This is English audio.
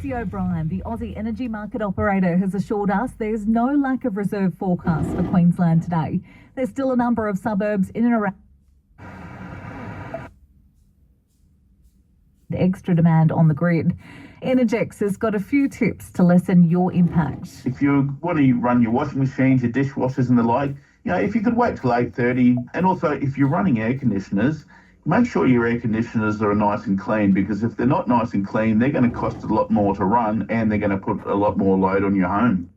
Rosie O'Brien, the Aussie energy market operator, has assured us there's no lack of reserve forecast for Queensland today. There's still a number of suburbs in and around extra demand on the grid. Energex has got a few tips to lessen your impact. If you want to run your washing machines, your dishwashers and the like, if you could wait till 8:30, and also if you're running air conditioners, make sure your air conditioners are nice and clean, because if they're not nice and clean, they're going to cost a lot more to run and they're going to put a lot more load on your home.